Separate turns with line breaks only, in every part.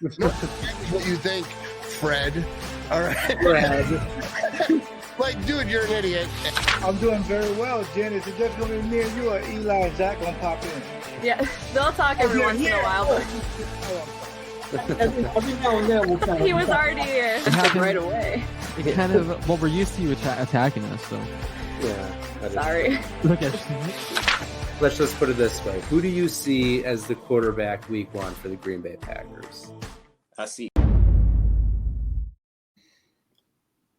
what you think, Fred. All right.
Fred.
Like, dude, you're an idiot.
I'm doing very well, Jen. Is it just going to be me and you, or Eli and Zach going to pop in?
Yeah, they'll talk every once in a while, but
Every now and then we'll kind of
he was already here right away.
It kind of, well, we're used to you attacking us, so.
Yeah.
Sorry.
Look at
Let's just put it this way. Who do you see as the quarterback week 1 for the Green Bay Packers?
I see.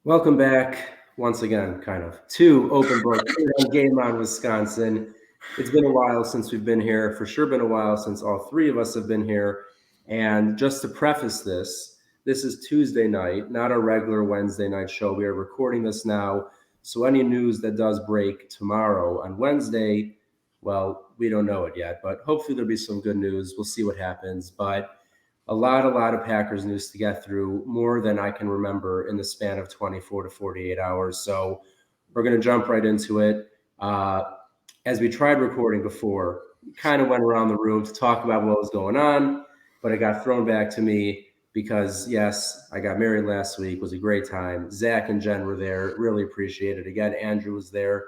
Welcome back once again, kind of, to Open Book Game on Wisconsin. It's been a while since we've been here. For sure been a while since all three of us have been here. And just to preface this is Tuesday night, not a regular Wednesday night show. We are recording this now. So any news that does break tomorrow on Wednesday, well, we don't know it yet, but hopefully there'll be some good news. We'll see what happens. But a lot of Packers news to get through, more than I can remember in the span of 24 to 48 hours. So we're going to jump right into it. As we tried recording before, kind of went around the room to talk about what was going on, but it got thrown back to me because, yes, I got married last week. It was a great time. Zach and Jen were there. Really appreciate it. Again, Andrew was there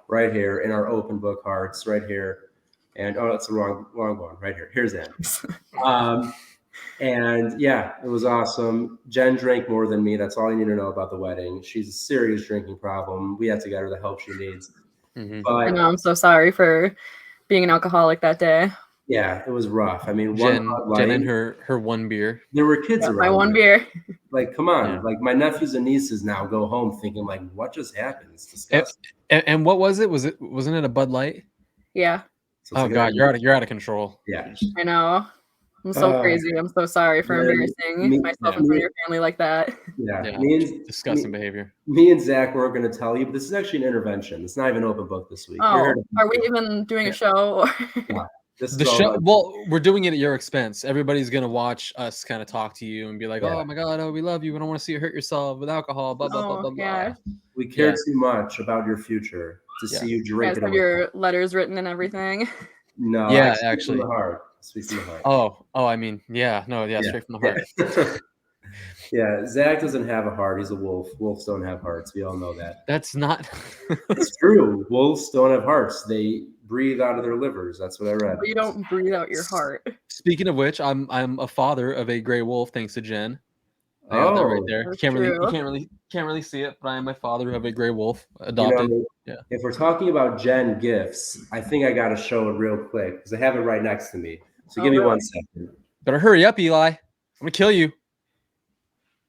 right here in our open book hearts right here. And, oh, that's the wrong one right here. Here's Andrew. And yeah, it was awesome. Jen drank more than me. That's all you need to know about the wedding. She's a serious drinking problem. We have to get her the help she needs.
I
But
know, I'm so sorry for being an alcoholic that day.
yeah, it was rough. I mean,
Jen and her one beer.
there were kids around.
My one
there.
beer.
Like, come on.
Yeah.
Like, my nephews and nieces now go home thinking, like, what just happened? It's disgusting.
And what was it? Wasn't it a Bud Light?
Yeah,
So it's
Oh
like,
God, you're out of control.
Yeah.
I know. I'm so crazy. I'm so sorry for
Yeah,
embarrassing myself in front of your family like that.
Yeah.
Yeah, disgusting behavior.
Me and Zach weren't going to tell you, but this is actually an intervention. It's not even open book this week. You're
Oh,
here to-
are we even doing a show?
Yeah. This
The
is all
show.
about-
Well, we're doing it at your expense. Everybody's gonna watch us kind of talk to you and be like,
Yeah.
"Oh my God, oh we love you. We don't want to see you hurt yourself with alcohol." Blah blah blah blah blah.
Yeah.
we care
Yeah.
too much about your future to
Yeah.
see you
You
drink
guys
it
have
away.
your letters written and everything.
No,
Yeah,
I speak
actually.
from the heart. I speak from the heart.
Oh, I mean, yeah, no, yeah, straight from the heart.
Yeah. Yeah, Zach doesn't have a heart. He's a wolf. Wolves don't have hearts. We all know that.
That's not.
It's true. Wolves don't have hearts. They breathe out of their livers. That's what I read.
But you don't breathe out your heart.
Speaking of which, I'm a father of a gray wolf, thanks to Jen. I got that right there. You
That's
can't
true.
really see it, but I am a father of a gray wolf,
You
adopted.
know,
Yeah.
if we're talking about Jen gifts, I think I got to show it real quick because I have it right next to me. So
Oh,
give me
really?
1 second.
Better hurry up, Eli. I'm gonna kill you.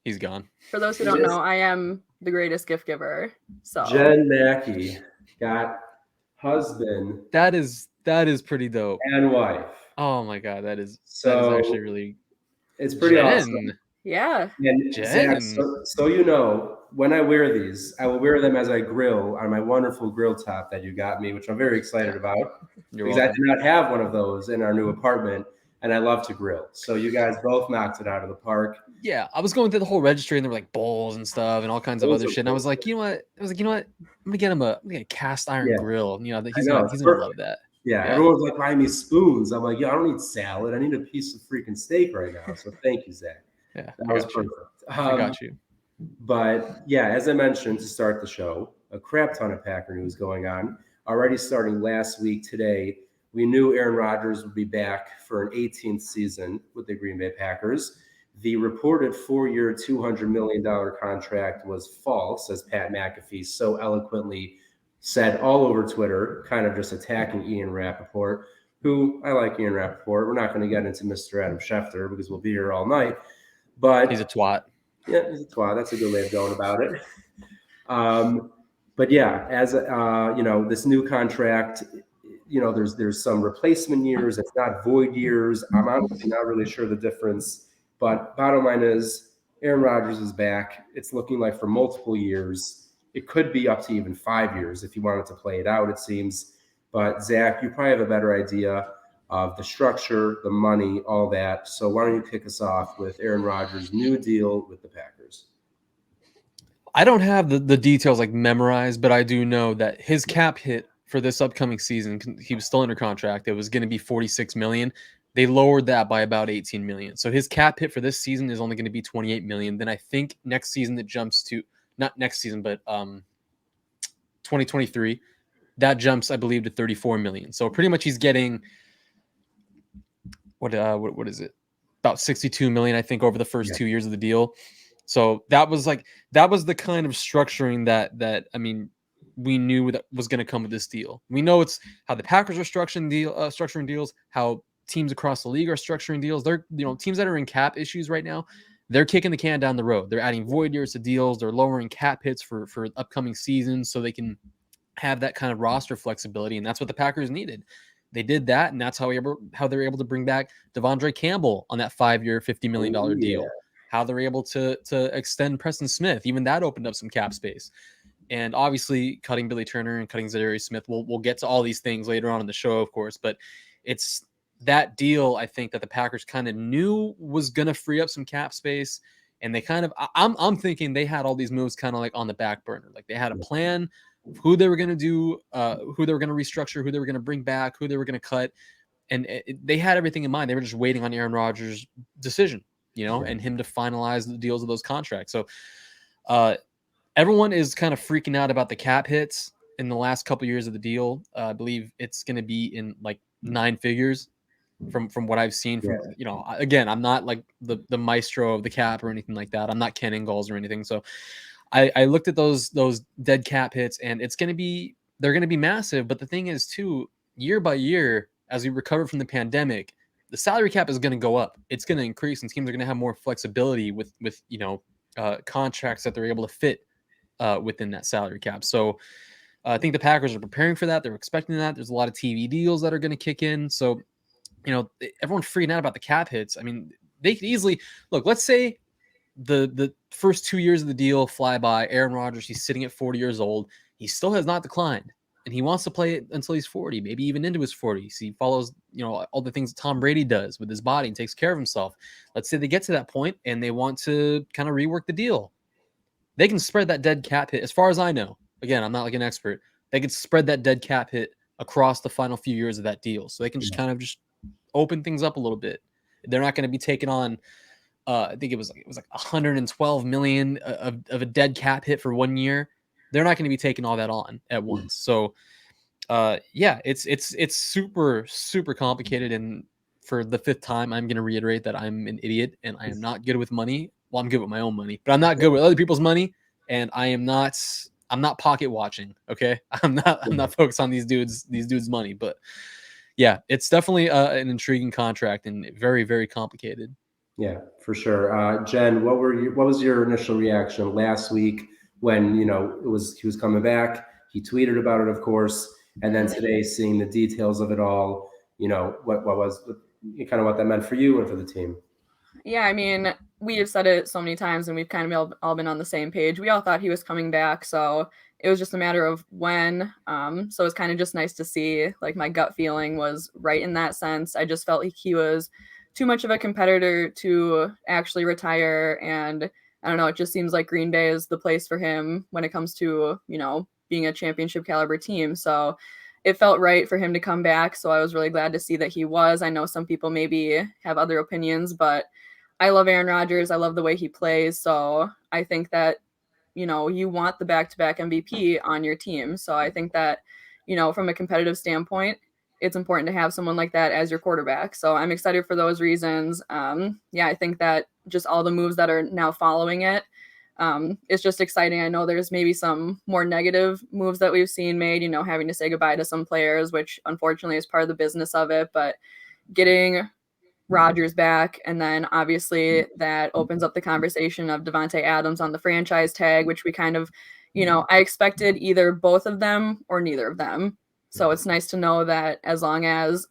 He's gone.
For those who don't know, I am the greatest gift giver. So
Jen Mackey got husband
That is pretty dope.
and wife.
Oh my God, that is
So
actually really.
it's pretty
Jen.
awesome.
yeah.
And Zach,
Jen.
so you know, when I wear these, I will wear them as I grill on my wonderful grill top that you got me, which I'm very excited about
You're
because I
welcome.
did not have one of those in our new apartment, and I love to grill. So you guys both knocked it out of the park.
Yeah, I was going through the whole registry and there were like bowls and stuff and all kinds of
Those
other
are
shit. And I was like, you know what? I'm gonna get him a cast iron
Yeah.
grill. You know,
I
he's
know,
gonna
it's
love
perfect.
that.
Yeah,
Yeah.
everyone's like buying me spoons. I'm like, yeah, I don't need salad. I need a piece of freaking steak right now. So thank you, Zach.
Yeah,
That
I
was
got you.
perfect.
I got you.
But yeah, as I mentioned to start the show, a crap ton of Packer news going on. Already starting last week today, we knew Aaron Rodgers would be back for an 18th season with the Green Bay Packers. The reported 4-year, $200 million contract was false, as Pat McAfee so eloquently said all over Twitter, kind of just attacking Ian Rappaport, who I like Ian Rappaport. We're not going to get into Mr. Adam Schefter because we'll be here all night. But
He's a twat.
yeah, he's a twat. That's a good way of going about it. But yeah, as you know, this new contract, you know, there's some replacement years. It's not void years. I'm honestly not really sure the difference. But bottom line is, Aaron Rodgers is back. It's looking like for multiple years. It could be up to even 5 years if you wanted to play it out, it seems. But Zach, you probably have a better idea of the structure, the money, all that. So why don't you kick us off with Aaron Rodgers' new deal with the Packers?
I don't have the details like memorized, but I do know that his cap hit for this upcoming season, he was still under contract. It was going to be $46 million. They lowered that by about 18 million. So his cap hit for this season is only going to be 28 million. Then I think next season it jumps to, not next season, but 2023, that jumps, I believe, to 34 million. So pretty much he's getting what is it? About 62 million, I think, over the first 2 years of the deal. So that was the kind of structuring that I mean, we knew that was going to come with this deal. We know it's how the Packers are structuring deals, how teams across the league are structuring deals. They're, teams that are in cap issues right now, they're kicking the can down the road. They're adding void years to deals. They're lowering cap hits for upcoming seasons so they can have that kind of roster flexibility. And that's what the Packers needed. They did that, and that's how they were able to bring back Davante Campbell on that 5-year, $50 million deal. How they're able to extend Preston Smith. Even that opened up some cap space. And obviously cutting Billy Turner and cutting Zadarius Smith. We'll get to all these things later on in the show, of course. But it's that deal, I think, that the Packers kind of knew was going to free up some cap space. And they kind of, I'm thinking they had all these moves kind of like on the back burner. Like they had a plan, who they were going to do, who they were going to restructure, who they were going to bring back, who they were going to cut. And they had everything in mind. They were just waiting on Aaron Rodgers' decision, and him to finalize the deals of those contracts. So everyone is kind of freaking out about the cap hits in the last couple years of the deal. I believe it's going to be in like 9 figures from what I've seen. From again, I'm not like the maestro of the cap or anything like that. I'm not Ken Ingalls or anything. So I looked at those dead cap hits, and they're going to be massive. But the thing is, too, year by year, as we recover from the pandemic, the salary cap is going to go up. It's going to increase, and teams are going to have more flexibility with contracts that they're able to fit within that salary cap. So I think the Packers are preparing for that. They're expecting that. There's a lot of TV deals that are going to kick in. So, everyone's freaking out about the cap hits. I mean, they could easily look. Let's say the first 2 years of the deal fly by. Aaron Rodgers, he's sitting at 40 years old. He still has not declined, and he wants to play it until he's 40, maybe even into his 40s. He follows, all the things that Tom Brady does with his body and takes care of himself. Let's say they get to that point and they want to kind of rework the deal. They can spread that dead cap hit. As far as I know, again, I'm not like an expert. They can spread that dead cap hit across the final few years of that deal. So they can just kind of just open things up a little bit. They're not going to be taking on, I think it was like 112 million of a dead cap hit for 1 year. They're not going to be taking all that on at once. So, it's super, super complicated. And for the 5th time, I'm going to reiterate that I'm an idiot and I am not good with money. Well, I'm good with my own money, but I'm not good with other people's money. And I'm not pocket watching. Okay. I'm not focused on these dudes' money, but yeah, it's definitely an intriguing contract and very, very complicated.
Yeah, for sure. Jen, what was your initial reaction last week when, he was coming back? He tweeted about it, of course. And then today, seeing the details of it all, what that meant for you and for the team.
Yeah, I mean, we have said it so many times, and we've kind of all been on the same page. We all thought he was coming back, so it was just a matter of when. So it's kind of just nice to see. Like, my gut feeling was right in that sense. I just felt like he was too much of a competitor to actually retire, and I don't know. It just seems like Green Bay is the place for him when it comes to being a championship caliber team. So it felt right for him to come back. So I was really glad to see that he was. I know some people maybe have other opinions, but I love Aaron Rodgers. I love the way he plays. So I think that, you want the back-to-back MVP on your team. So I think that, from a competitive standpoint, it's important to have someone like that as your quarterback. So I'm excited for those reasons. I think that just all the moves that are now following it, it's just exciting. I know there's maybe some more negative moves that we've seen made, having to say goodbye to some players, which unfortunately is part of the business of it, but getting Rodgers back. And then obviously that opens up the conversation of Davante Adams on the franchise tag, which we kind of, I expected either both of them or neither of them. So it's nice to know that as long as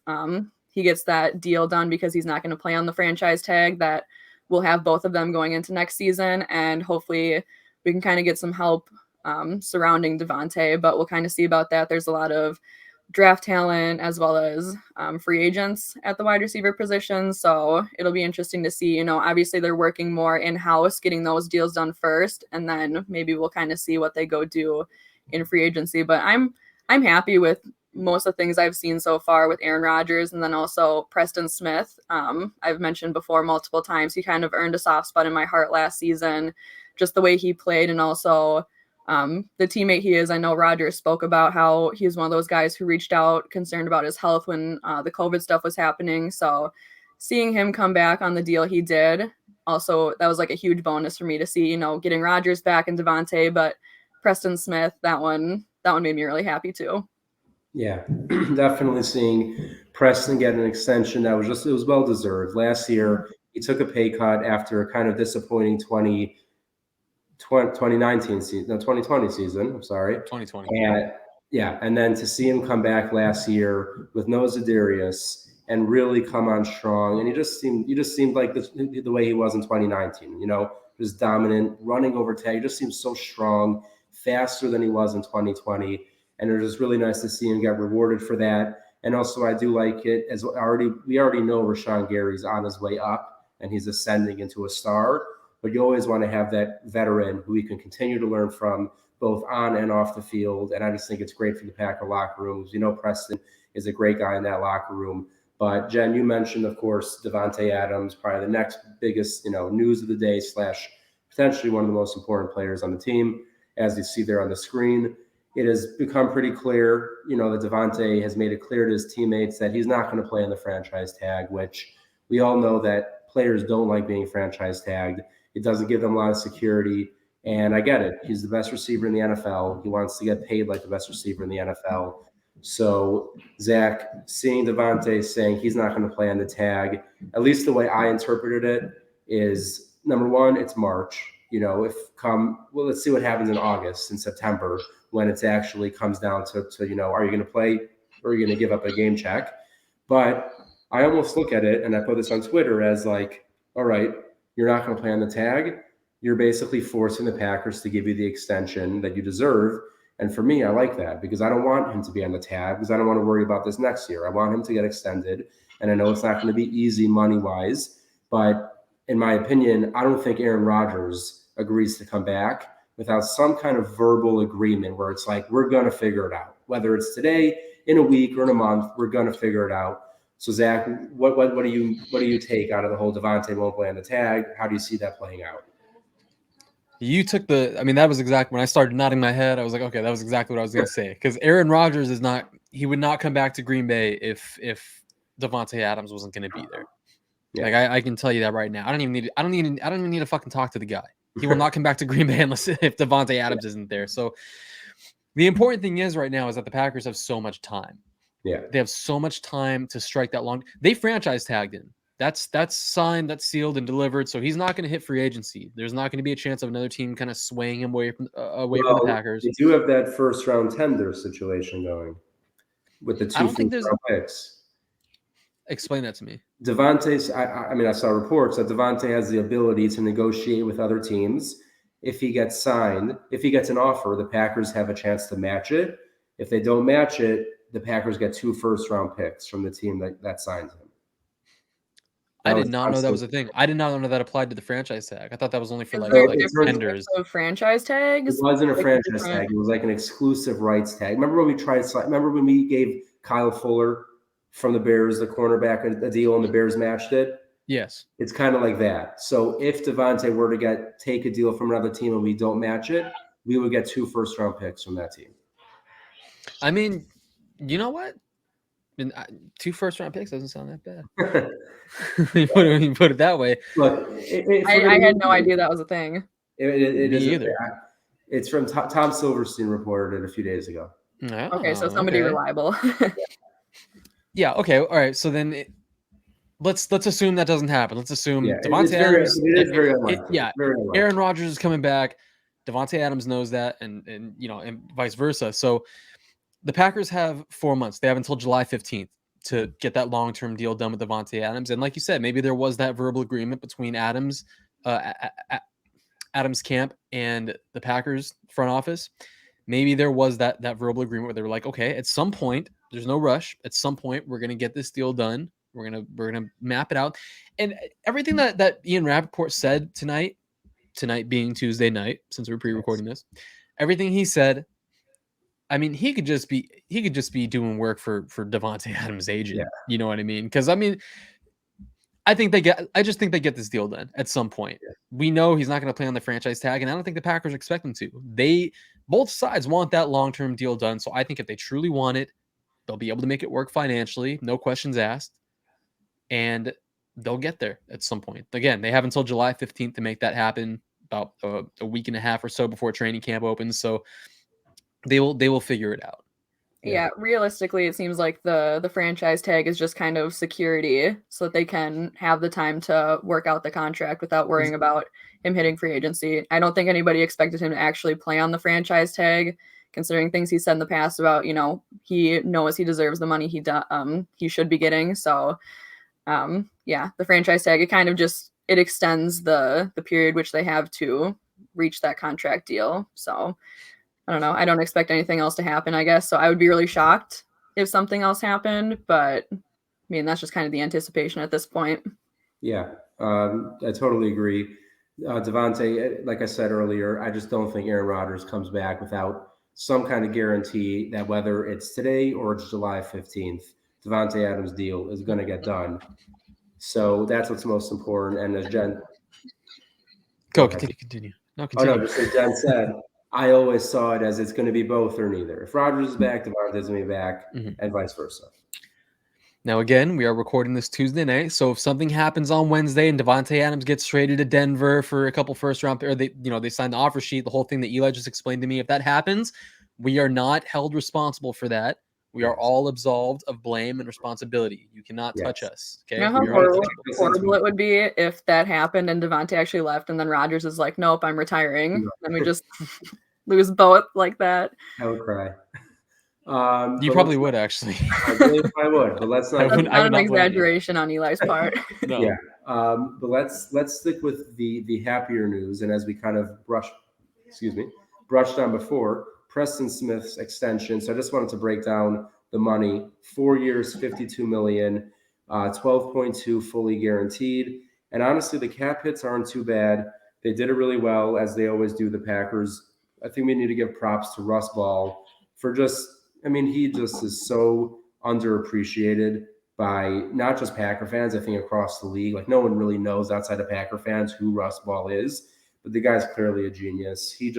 he gets that deal done, because he's not going to play on the franchise tag, that we'll have both of them going into next season. And hopefully we can kind of get some help surrounding Davante, but we'll kind of see about that. There's a lot of draft talent as well as free agents at the wide receiver position. So it'll be interesting to see, obviously they're working more in-house, getting those deals done first, and then maybe we'll kind of see what they go do in free agency. But I'm happy with most of the things I've seen so far with Aaron Rodgers, and then also Preston Smith. I've mentioned before multiple times, he kind of earned a soft spot in my heart last season, just the way he played, and also the teammate he is. I know Rodgers spoke about how he was one of those guys who reached out concerned about his health when the COVID stuff was happening. So seeing him come back on the deal he did, also that was like a huge bonus for me to see, getting Rodgers back and Davante, but Preston Smith, that one made me really happy too.
Yeah, definitely seeing Preston get an extension it was well deserved. Last year, he took a pay cut after a kind of disappointing 2019 season, no, 2020 season. I'm sorry,
2020.
And then to see him come back last year with no Zadarius and really come on strong, and he just seemed like the way he was in 2019. Just dominant, running over tag. He just seems so strong, faster than he was in 2020. And it was just really nice to see him get rewarded for that. And also, I do like it as we already know Rashawn Gary's on his way up and he's ascending into a star. But you always want to have that veteran who we can continue to learn from, both on and off the field. And I just think it's great for the Packer locker rooms. Preston is a great guy in that locker room. But Jen, you mentioned, of course, Davante Adams, probably the next biggest, news of the day / potentially one of the most important players on the team, as you see there on the screen. It has become pretty clear, that Davante has made it clear to his teammates that he's not going to play on the franchise tag, which we all know that players don't like being franchise tagged. It doesn't give them a lot of security. And I get it. He's the best receiver in the NFL. He wants to get paid like the best receiver in the NFL. So, Zach, seeing Davante saying he's not going to play on the tag, at least the way I interpreted it is, number one, it's March. Let's see what happens in August and September when it actually comes down to are you going to play or are you going to give up a game check? But I almost look at it, and I put this on Twitter as like, all right, you're not going to play on the tag. You're basically forcing the Packers to give you the extension that you deserve. And for me, I like that because I don't want him to be on the tag because I don't want to worry about this next year. I want him to get extended. And I know it's not going to be easy money-wise, but in my opinion, I don't think Aaron Rodgers agrees to come back without some kind of verbal agreement where it's like, we're going to figure it out. Whether it's today, in a week, or in a month, we're going to figure it out. So, Zach, what do you take out of the whole Davante won't play on the tag? How do you see that playing out?
You took that was exactly when I started nodding my head. I was like, okay, that was exactly what I was going to say. Because Aaron Rodgers he would not come back to Green Bay if Davante Adams wasn't going to be there. Yeah. Like I can tell you that right now. I don't even need to fucking talk to the guy. He will not come back to Green Bay if Davante Adams isn't there. So the important thing is right now is that the Packers have so much time.
Yeah.
They have so much time to strike that long. They franchise tagged him. That's signed, that's sealed and delivered. So he's not going to hit free agency. There's not going to be a chance of another team kind of swaying him away from the Packers.
They do have that first round tender situation going with the 2 first-round picks.
Explain that to me.
Davante's, I saw reports that Davante has the ability to negotiate with other teams. If he gets signed, if he gets an offer, the Packers have a chance to match it. If they don't match it, the Packers get 2 first-round picks from the team that signs him.
I did not know that was a thing. I did not know that applied to the franchise tag. I thought that was only for like
tenders. Franchise tags?
It wasn't a franchise tag. It was like an exclusive rights tag. Remember when we gave Kyle Fuller from the Bears the cornerback a deal and the Bears matched it?
Yes.
It's kind of like that. So if Davante were to take a deal from another team and we don't match it, we would get 2 first-round picks from that team.
I mean, you know what? 2 first-round picks doesn't sound that bad. You put it that way.
Look,
I had no idea that was a thing.
It is either. It's from Tom Silverstein reported it a few days ago.
Oh, okay, so somebody reliable.
Yeah. Okay. All right. So then, let's assume that doesn't happen. Let's assume Davante Adams.
It is very unlikely.
Very unlikely. Aaron Rodgers is coming back. Davante Adams knows that, and vice versa. So the Packers have 4 months. They have until July 15th to get that long-term deal done with Davante Adams. And like you said, maybe there was that verbal agreement between Adams camp and the Packers front office. Maybe there was that verbal agreement where they were like, okay, at some point, there's no rush. At some point, we're gonna get this deal done. We're gonna map it out. And everything that Ian Rappaport said tonight being Tuesday night, since we're pre-recording this, everything he said, I mean, he could just be doing work for Davante Adams' agent.
Yeah.
You know what I mean? Because I mean, I just think they get this deal done at some point.
Yeah.
We know he's not going to play on the franchise tag, and I don't think the Packers expect him to. Both sides want that long-term deal done. So I think if they truly want it, they'll be able to make it work financially, no questions asked, and they'll get there at some point. Again, they have until July 15th to make that happen, about a week and a half or so before training camp opens. So they will figure it out.
Yeah, realistically, it seems like the franchise tag is just kind of security so that they can have the time to work out the contract without worrying about him hitting free agency. I don't think anybody expected him to actually play on the franchise tag, considering things he said in the past about, he knows he deserves the money he should be getting. So, yeah, the franchise tag, it kind of just, it extends the period which they have to reach that contract deal. So, I don't know. I don't expect anything else to happen, I guess. So I would be really shocked if something else happened. But I mean, that's just kind of the anticipation at this point.
Yeah, I totally agree. Davante, like I said earlier, I just don't think Aaron Rodgers comes back without some kind of guarantee that whether it's today or it's July 15th, Davante Adams' deal is going to get done. So that's what's most important. And as Jen...
Continue. No, continue.
Oh, no, just as Jen said, I always saw it as it's going to be both or neither. If Rodgers is back, Davante's going to be back, and vice versa.
Now, again, we are recording this Tuesday night, so if something happens on Wednesday and Davante Adams gets traded to Denver for a couple first-round, or they signed the offer sheet, the whole thing that Eli just explained to me, if that happens, we are not held responsible for that. We are all absolved of blame and responsibility. You cannot touch us. Okay?
You know how horrible it would be if that happened and Davante actually left and then Rodgers is like, nope, I'm retiring. And we just lose both like that.
I would cry.
You probably would, actually.
I believe I would, but let's not.
That's not an exaggeration on Eli's part.
No.
Yeah. But let's stick with the happier news. And as we kind of brushed on before, Preston Smith's extension. So I just wanted to break down the money. 4 years, $52 million, 12.2 fully guaranteed. And honestly, the cap hits aren't too bad. They did it really well, as they always do, the Packers. I think we need to give props to Russ Ball for he just is so underappreciated by not just Packer fans, I think across the league. Like, no one really knows outside of Packer fans who Russ Ball is. But the guy's clearly a genius. He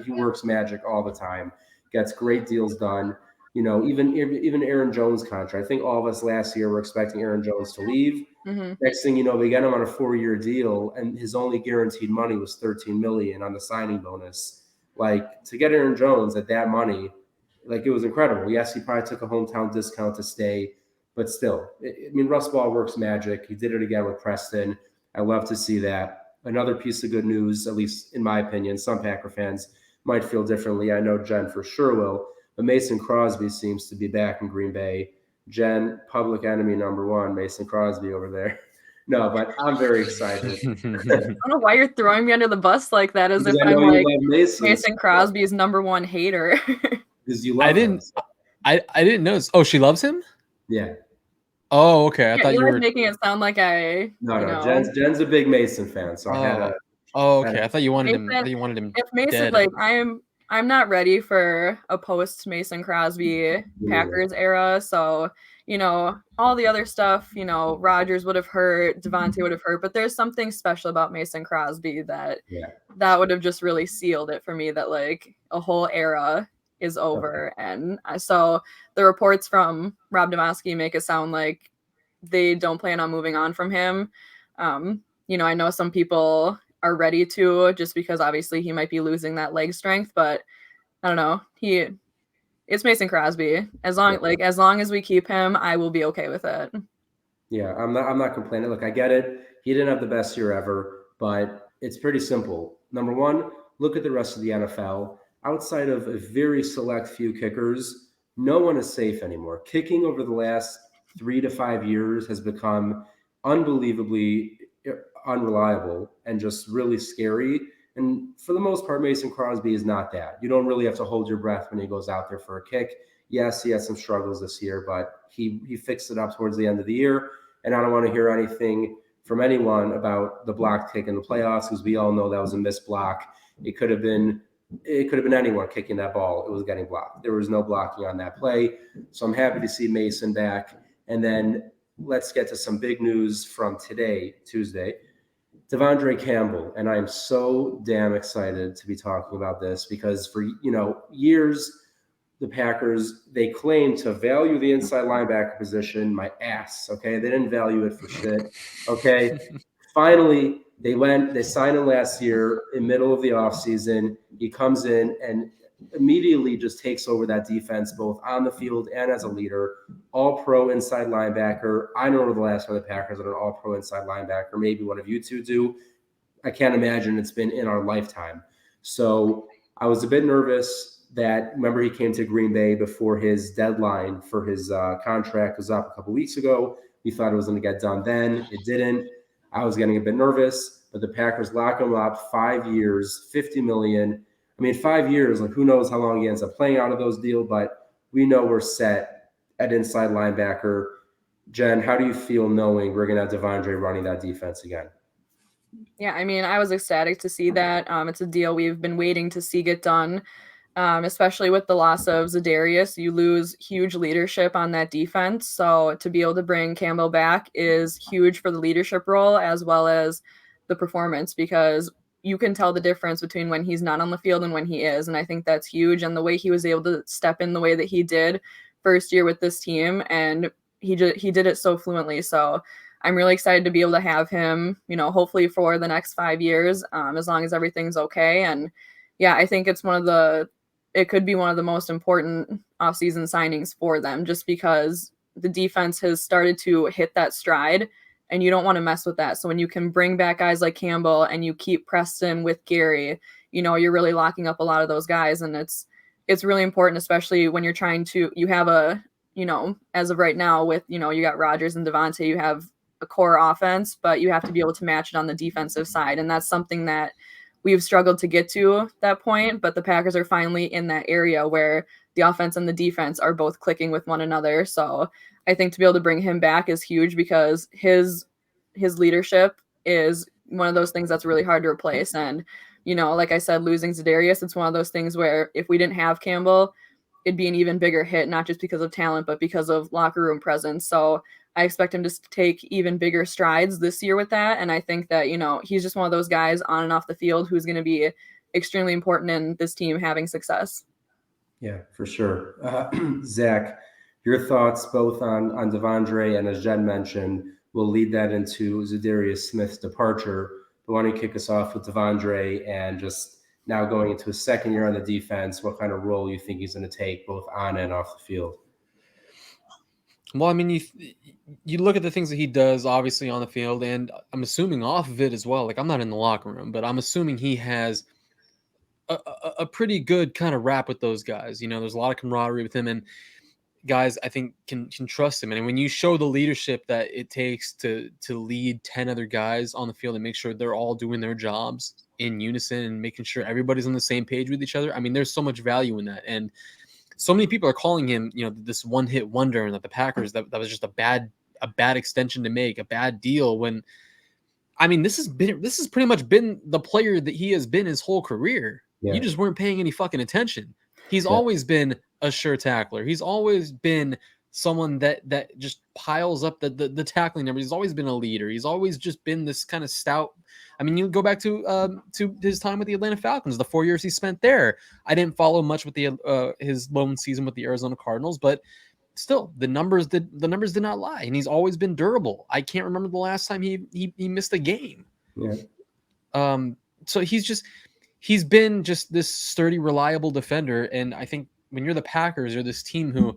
works magic all the time, gets great deals done. Even Aaron Jones' contract. I think all of us last year were expecting Aaron Jones to leave.
Mm-hmm.
Next thing you know, we get him on a 4-year deal, and his only guaranteed money was $13 million on the signing bonus. Like, to get Aaron Jones at that money, like, it was incredible. Yes, he probably took a hometown discount to stay, but still, Russ Ball works magic. He did it again with Preston. I love to see that. Another piece of good news, at least in my opinion, some Packer fans might feel differently. I know Jen for sure will. But Mason Crosby seems to be back in Green Bay. Jen, public enemy number one, Mason Crosby over there. No, but I'm very excited.
I don't know why you're throwing me under the bus like that, as if I'm like Mason Crosby's number one hater.
Because you love him.
I didn't notice. Oh, she loves him?
Yeah.
Oh, okay. I thought you were
making it sound like
No. Jen's a big Mason fan, so I had a.
Oh, okay. I thought you wanted him.
If Mason,
dead.
I'm not ready for a post Mason Crosby Packers era. So all the other stuff, Rodgers would have hurt, Davante would have hurt, but there's something special about Mason Crosby that would have just really sealed it for me. That like a whole era is over. Okay. And so the reports from Rob Domofsky make it sound like they don't plan on moving on from him. I know some people are ready to, just because obviously he might be losing that leg strength, but I don't know. It's Mason Crosby. As long as we keep him, I will be okay with it.
Yeah, I'm not complaining. Look, I get it. He didn't have the best year ever, but it's pretty simple. Number one, look at the rest of the NFL. Outside of a very select few kickers, no one is safe anymore. Kicking over the last 3 to 5 years has become unbelievably unreliable and just really scary. And for the most part, Mason Crosby is not that. You don't really have to hold your breath when he goes out there for a kick. Yes, he had some struggles this year, but he fixed it up towards the end of the year. And I don't want to hear anything from anyone about the blocked kick in the playoffs, because we all know that was a missed block. It could have been it could have been anyone kicking that ball. It was getting blocked. There was no blocking on that play. So I'm happy to see Mason back. And then let's get to some big news from today, Tuesday. Davante Campbell, and I'm so damn excited to be talking about this because for years, the Packers, they claim to value the inside linebacker position, my ass, okay? They didn't value it for shit, okay? Finally, they signed him last year in middle of the offseason. He comes in and immediately just takes over that defense, both on the field and as a leader. All-pro inside linebacker. I don't know the last time the Packers had an all-pro inside linebacker. Maybe one of you two do. I can't imagine it's been in our lifetime. So I was a bit nervous that, remember, he came to Green Bay before his deadline for his contract was up a couple weeks ago. We thought it was going to get done then. It didn't. I was getting a bit nervous, but the Packers lock him up 5 years, $50 million. I mean, 5 years, like who knows how long he ends up playing out of those deals, but we know we're set at inside linebacker. Jen, how do you feel knowing we're going to have Davante running that defense again?
Yeah, I mean, I was ecstatic to see that. It's a deal we've been waiting to see get done, especially with the loss of Zadarius. You lose huge leadership on that defense. So to be able to bring Campbell back is huge for the leadership role as well as the performance, because you can tell the difference between when he's not on the field and when he is. And I think that's huge. And the way he was able to step in the way that he did first year with this team, and he did it so fluently. So I'm really excited to be able to have him, hopefully for the next 5 years, as long as everything's okay. And yeah, I think it could be one of the most important offseason signings for them, just because the defense has started to hit that stride. And you don't want to mess with that. So when you can bring back guys like Campbell and you keep Preston with Gary, you're really locking up a lot of those guys. And it's really important, especially when you're trying to, you have as of right now with, you got Rodgers and Davante, you have a core offense, but you have to be able to match it on the defensive side. And that's something that we've struggled to get to that point, but the Packers are finally in that area where the offense and the defense are both clicking with one another. So I think to be able to bring him back is huge, because his leadership is one of those things that's really hard to replace. And, like I said, losing Zadarius, it's one of those things where if we didn't have Campbell, it'd be an even bigger hit, not just because of talent, but because of locker room presence. So I expect him to take even bigger strides this year with that. And I think that, he's just one of those guys on and off the field who's going to be extremely important in this team having success.
Yeah, for sure. Zach, your thoughts both on Davante, and as Jen mentioned, we'll lead that into Zadarius Smith's departure. But why don't you kick us off with Davante and just now going into his second year on the defense, what kind of role you think he's going to take both on and off the field?
Well, I mean, you look at the things that he does, obviously, on the field, and I'm assuming off of it as well. Like, I'm not in the locker room, but I'm assuming he has a pretty good kind of rap with those guys. There's a lot of camaraderie with him, and guys, I think, can trust him. And when you show the leadership that it takes to lead 10 other guys on the field and make sure they're all doing their jobs in unison and making sure everybody's on the same page with each other, I mean, there's so much value in that. And so many people are calling him, this one-hit wonder, and that the Packers, that was just a bad extension to make, a bad deal. When, I mean, this has pretty much been the player that he has been his whole career. Yeah. You just weren't paying any fucking attention. He's always been a sure tackler. He's always been someone that just piles up the tackling numbers. He's always been a leader. He's always just been this kind of stout. I mean, you go back to his time with the Atlanta Falcons, the 4 years he spent there. I didn't follow much with his lone season with the Arizona Cardinals, but still, the numbers did not lie, and he's always been durable. I can't remember the last time he missed a game. Yeah. So he's been just this sturdy, reliable defender, and I think when you're the Packers, you're this team who,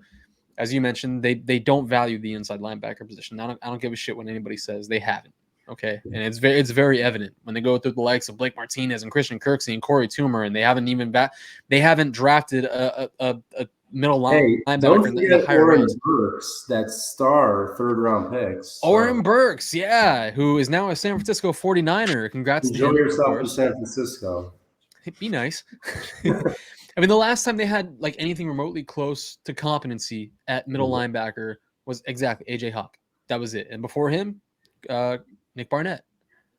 as you mentioned, they don't value the inside linebacker position. I don't give a shit what anybody says. They haven't. Okay, and it's very evident when they go through the likes of Blake Martinez and Christian Kirksey and Corey Toomer, and they haven't drafted a middle linebacker.
Don't forget Aaron Burks, that star third-round picks.
Aaron Burks, yeah, who is now a San Francisco 49er. Congrats to him.
Enjoy yourself in San Francisco.
Be nice. I mean, the last time they had like anything remotely close to competency at middle linebacker was exactly AJ Hawk. That was it. And before him, Nick Barnett.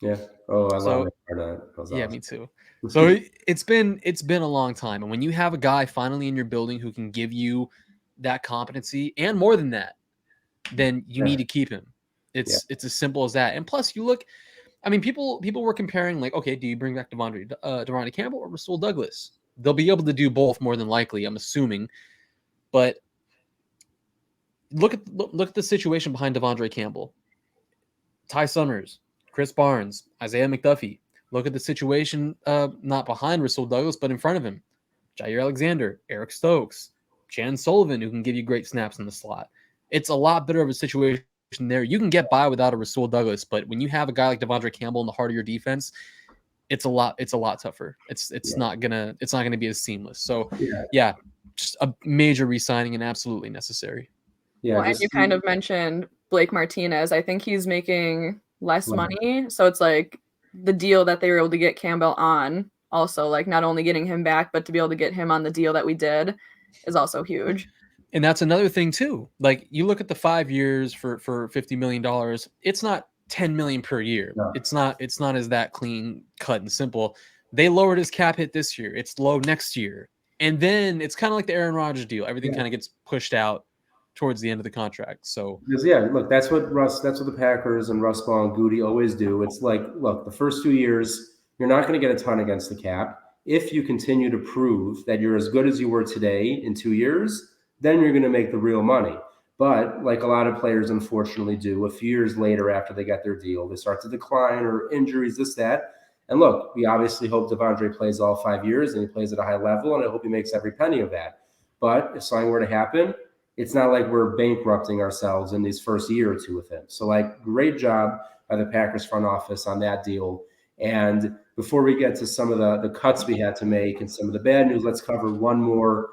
Yeah. Oh, I
So
love it. That was
yeah,
awesome.
me too. So it's been a long time, and when you have a guy finally in your building who can give you that competency and more than that, then you need to keep him.
Yeah.
It's as simple as that. And plus, you look. I mean, people were comparing like, okay, do you bring back Davante Campbell or Rasul Douglas? They'll be able to do both more than likely, I'm assuming. But look at the situation behind Devondre Campbell. Ty Summers, Chris Barnes, Isaiah McDuffie. Look at the situation not behind Rasul Douglas, but in front of him. Jaire Alexander, Eric Stokes, Chan Sullivan, who can give you great snaps in the slot. It's a lot better of a situation there. You can get by without a Rasul Douglas, but when you have a guy like Devondre Campbell in the heart of your defense, it's a lot tougher. It's not gonna be as seamless. So yeah, just a major re-signing and absolutely necessary.
Yeah.
Well, and you kind of mentioned Blake Martinez. I think he's making less
Right.
money. So it's like the deal that they were able to get Campbell on, also like not only getting him back, but to be able to get him on the deal that we did is also huge.
And that's another thing too. Like you look at the 5 years for $50 million, it's not 10 million per year.
No.
It's not as that clean cut and simple. They lowered his cap hit this year. It's low next year. And then it's kind of like the Aaron Rodgers deal. Everything kind of gets pushed out towards the end of the contract. So
because look, that's what the Packers and Russ Ball and Goody always do. It's like, look, the first 2 years, you're not going to get a ton against the cap. If you continue to prove that you're as good as you were today in 2 years, then you're going to make the real money. But like a lot of players unfortunately do, a few years later after they get their deal, they start to decline or injuries, this, that. And look, we obviously hope Davante plays all 5 years and he plays at a high level, and I hope he makes every penny of that. But if something were to happen, it's not like we're bankrupting ourselves in these first year or two with him. So like, great job by the Packers front office on that deal. And before we get to some of the cuts we had to make and some of the bad news, let's cover one more.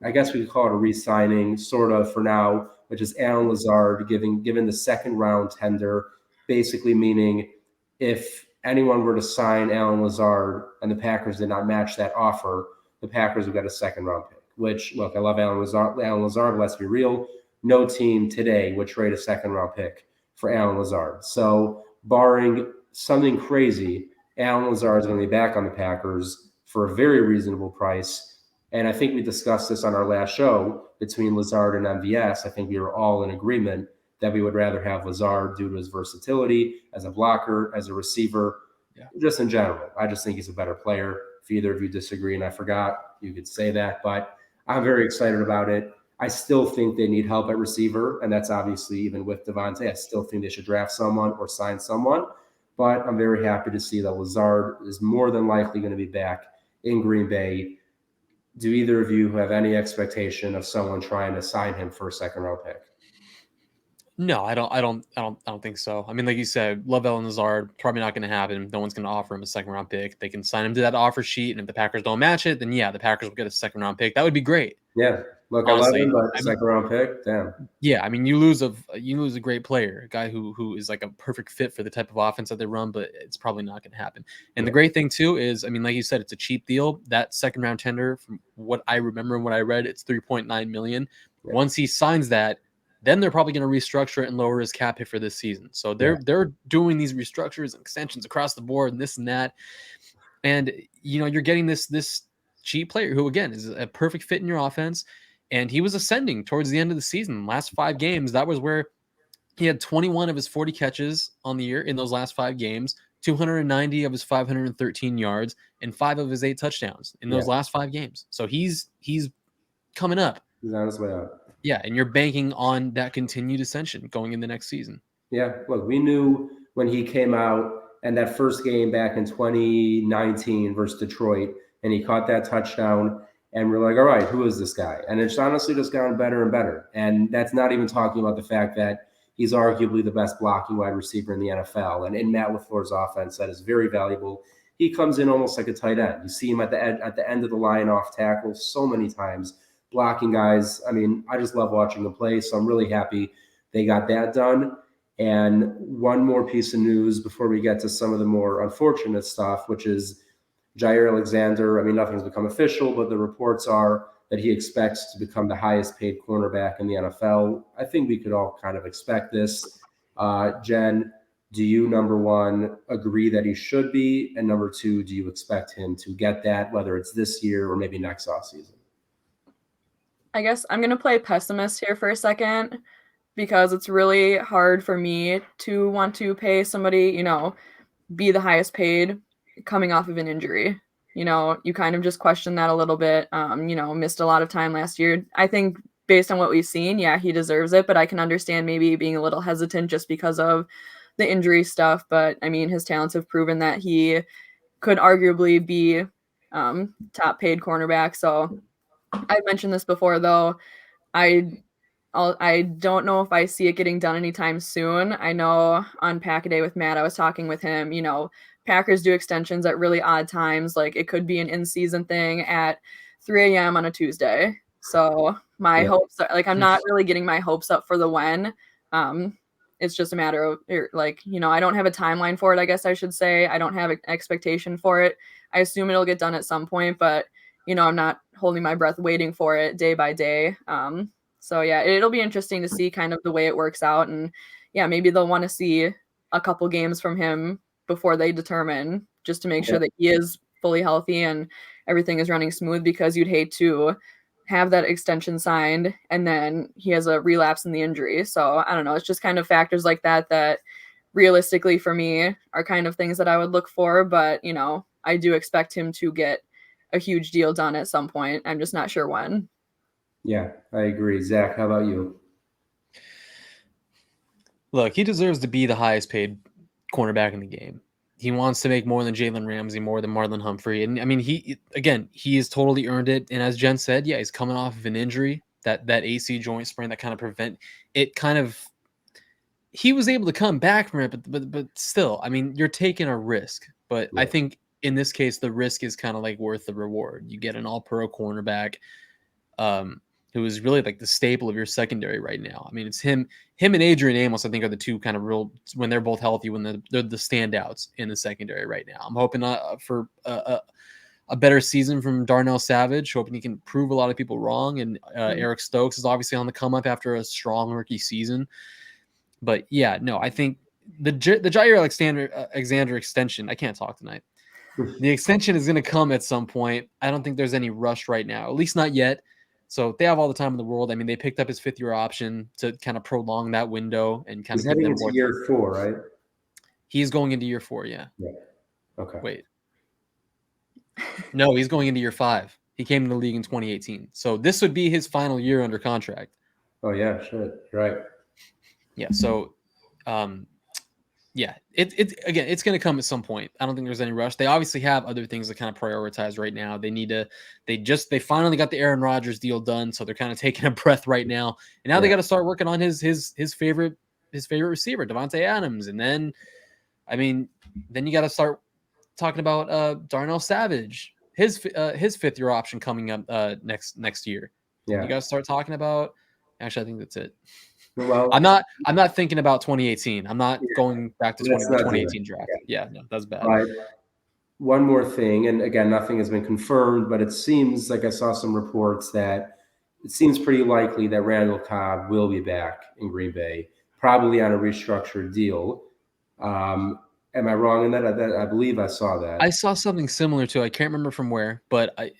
I guess we could call it a re-signing, sort of, for now, which is Alan Lazard given the second round tender, basically meaning if anyone were to sign Alan Lazard and the Packers did not match that offer, the Packers would get a second round pick. Which, look, I love Alan Lazard, let's be real. No team today would trade a second round pick for Alan Lazard. So barring something crazy, Alan Lazard is going to be back on the Packers for a very reasonable price. And I think we discussed this on our last show between Lazard and MVS. I think we were all in agreement that we would rather have Lazard due to his versatility as a blocker, as a receiver, just in general. I just think he's a better player. If either of you disagree, and I forgot, you could say that. But I'm very excited about it. I still think they need help at receiver, and that's obviously even with Davante. I still think they should draft someone or sign someone. But I'm very happy to see that Lazard is more than likely going to be back in Green Bay. Do either of you have any expectation of someone trying to sign him for a second round pick?
no, I don't think so. I mean, like you said, love Alan Lazard, probably not going to happen. No one's going to offer him a second round pick. They can sign him to that offer sheet, and if the Packers don't match it, then yeah, the Packers will get a second round pick. That would be great.
Yeah, look, honestly, I love him, but second round pick, damn.
Yeah, I mean, you lose a great player, a guy who is like a perfect fit for the type of offense that they run, but it's probably not going to happen. And the great thing too is, I mean, like you said, it's a cheap deal. That second round tender, from what I remember and what I read, it's $3.9 million. Yeah. Once he signs that, then they're probably going to restructure it and lower his cap hit for this season. So they're doing these restructures and extensions across the board and this and that. And you're getting this cheap player who, again, is a perfect fit in your offense. And he was ascending towards the end of the season. Last 5 games, that was where he had 21 of his 40 catches on the year in those last 5 games, 290 of his 513 yards, and 5 of his 8 touchdowns in those last 5 games. So he's coming up.
He's on his way up.
Yeah, and you're banking on that continued ascension going in the next season.
Yeah, look, we knew when he came out and that first game back in 2019 versus Detroit, and he caught that touchdown, and we're like, all right, who is this guy? And it's honestly just gotten better and better. And that's not even talking about the fact that he's arguably the best blocking wide receiver in the NFL. And in Matt LaFleur's offense, that is very valuable. He comes in almost like a tight end. You see him at the end of the line off tackle so many times, blocking guys. I mean, I just love watching him play. So I'm really happy they got that done. And one more piece of news before we get to some of the more unfortunate stuff, which is Jaire Alexander. I mean, nothing's become official, but the reports are that he expects to become the highest paid cornerback in the NFL. I think we could all kind of expect this. Jen, Do you, number one, agree that he should be? And number two, do you expect him to get that, whether it's this year or maybe next offseason?
I guess I'm going to play pessimist here for a second because it's really hard for me to want to pay somebody, be the highest paid coming off of an injury. You kind of just question that a little bit. Missed a lot of time last year. I think based on what we've seen, yeah, he deserves it, but I can understand maybe being a little hesitant just because of the injury stuff. But I mean, his talents have proven that he could arguably be top paid cornerback. So I've mentioned this before, though. I don't know if I see it getting done anytime soon. I know on Pack-A-Day with Matt, I was talking with him, Packers do extensions at really odd times. Like it could be an in-season thing at 3 a.m. on a Tuesday. So my hopes are I'm not really getting my hopes up for the when. It's just a matter of I don't have a timeline for it. I guess I should say I don't have an expectation for it. I assume it'll get done at some point, but I'm not holding my breath waiting for it day by day. So yeah, it'll be interesting to see kind of the way it works out. And yeah, maybe they'll want to see a couple games from him before they determine, just to make sure that he is fully healthy and everything is running smooth, because you'd hate to have that extension signed and then he has a relapse in the injury. So I don't know. It's just kind of factors like that realistically for me are kind of things that I would look for. But, I do expect him to get a huge deal done at some point. I'm just not sure when.
Yeah, I agree. Zach, how about you?
Look, he deserves to be the highest paid cornerback in the game. He wants to make more than Jalen Ramsey, more than Marlon Humphrey. And I mean, he has totally earned it. And as Jen said, yeah, he's coming off of an injury, that AC joint sprain that kind of he was able to come back from it, but still, I mean, you're taking a risk. But I think in this case, the risk is kind of like worth the reward. You get an all-pro cornerback who is really like the staple of your secondary right now. I mean, it's him and Adrian Amos, I think, are the two kind of real, when they're both healthy, when they're the standouts in the secondary right now. I'm hoping for a better season from Darnell Savage, hoping he can prove a lot of people wrong. And Eric Stokes is obviously on the come up after a strong rookie season. But yeah, no, I think the Jaire Alexander extension, I can't talk tonight. The extension is going to come at some point. I don't think there's any rush right now, at least not yet. So they have all the time in the world. I mean, they picked up his 5th-year option to kind of prolong that window and kind
He's
of give
heading
them more.
Into year 4, right?
He's going into year 4, yeah.
Okay.
Wait. No, he's going into year 5. He came to the league in 2018. So this would be his final year under contract.
Oh, yeah, shit. Right.
Yeah, so yeah, it's going to come at some point. I don't think there's any rush. They obviously have other things to kind of prioritize right now. They finally got the Aaron Rodgers deal done, so they're kind of taking a breath right now. And now they got to start working on his favorite receiver, Davante Adams. And then, I mean, then you got to start talking about Darnell Savage, his 5th-year option coming up next year. Yeah, you got to start talking about. Actually, I think that's it. Well, I'm not thinking about 2018. I'm not going back to 2018 draft. Yeah, no, that's bad.
One more thing, and again, nothing has been confirmed, but it seems like I saw some reports that it seems pretty likely that Randall Cobb will be back in Green Bay, probably on a restructured deal. Am I wrong in that? I believe I saw that.
I saw something similar to. I can't remember from where, but
I